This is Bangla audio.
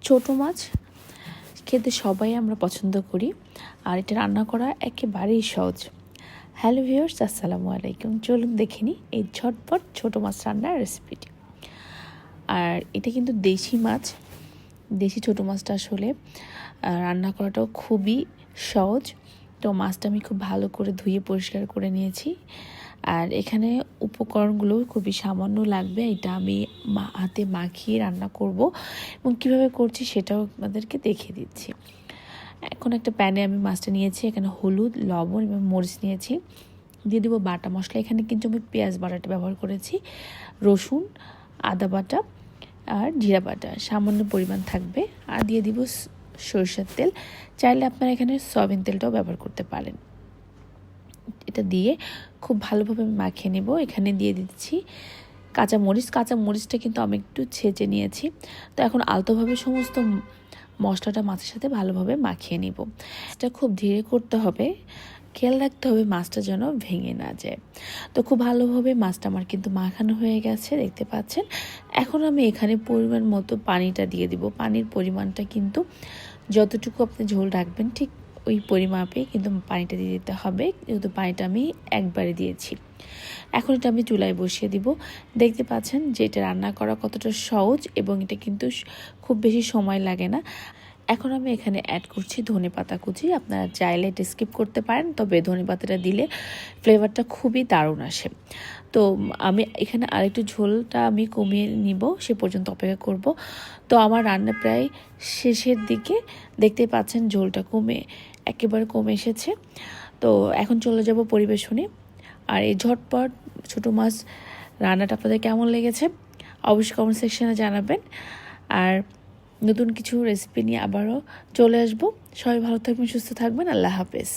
ছোট মাছ খেতে সবাই আমরা পছন্দ করি, আর এটা রান্না করা একেবারেই সহজ। হ্যালো ভিউয়ার্স, আসসালামু আলাইকুম। চলুন দেখে নিই এই ঝটপট ছোট মাছ রান্নার রেসিপিটি। আর এটা কিন্তু দেশি মাছ, দেশি ছোট মাছটা আসলে রান্না করাটাও খুবই সহজ। তো মাছটা আমি খুব ভালো করে ধুয়ে পরিষ্কার করে নিয়েছি। আর এখানে উপকরণগুলো খুবই সামান্য লাগবে। এটা আমি হাতে মাখিয়ে রান্না করব এবং কীভাবে করছি সেটাও আপনাদেরকে দেখিয়ে দিচ্ছি। এখন একটা প্যানে আমি মাছটা নিয়েছি, এখানে হলুদ, লবণ এবং মরিচ নিয়েছি। দিয়ে দেবো বাটা মশলা। এখানে কিন্তু আমি পেঁয়াজ বাটাটা ব্যবহার করেছি, রসুন, আদা বাটা আর জিরা বাটা সামান্য পরিমাণ থাকবে। আর দিয়ে দিব সরষের তেল, চাইলে আপনারা এখানে সয়াবিন তেলটাও ব্যবহার করতে পারেন। এটা দিয়ে খুব ভালোভাবে মাখিয়ে নেব। এখানে দিয়ে দিচ্ছি কাঁচামরিচটা কিন্তু আমি একটু ছেঁচে নিয়েছি। তো এখন আলতোভাবে সমস্ত মশলাটা মাছের সাথে ভালোভাবে মাখিয়ে নিব। এটা খুব ধীরে করতে হবে, খেয়াল রাখতে হবে মাছটা যেন ভেঙে না যায়। তো খুব ভালোভাবে মাছটা আমার কিন্তু মাখানো হয়ে গেছে, দেখতে পাচ্ছেন। এখন আমি এখানে পরিমাণ মতো পানিটা দিয়ে দিব। পানির পরিমাণটা কিন্তু যতটুকু আপনি ঝোল রাখবেন ঠিক ওই পরিমাপে কিন্তু পানিটা দিয়ে দিতে হবে, যেহেতু পানিটা আমি একবারে দিয়েছি। এখন এটা আমি চুলায় বসিয়ে দিব। দেখতে পাচ্ছেন যে এটা রান্না করা কতটা সহজ এবং এটা কিন্তু খুব বেশি সময় লাগে না। এখন আমি এখানে অ্যাড করছি ধনেপাতা কুচি। আপনারা চাইলে এটা স্কিপ করতে পারেন, তবে ধনেপাতাটা দিলে ফ্লেভারটা খুবই দারুণ আসে। তো আমি এখানে আরেকটু ঝোলটা আমি কমিয়ে নিব, সে পর্যন্ত অপেক্ষা করব। তো আমার রান্না প্রায় শেষের দিকে, দেখতে পাচ্ছেন ঝোলটা একেবারে কমে এসেছে। তো এখন চলে যাব পরিবেশনে। আর এই ঝটপট ছোটো মাছ রান্নাটা আপনাদের কেমন লেগেছে অবশ্যই কমেন্ট সেকশনে জানাবেন। আর নতুন কিছু রেসিপি নিয়ে আবারও চলে আসবো। সবাই ভালো থাকবেন, সুস্থ থাকবেন। আল্লাহ হাফেজ।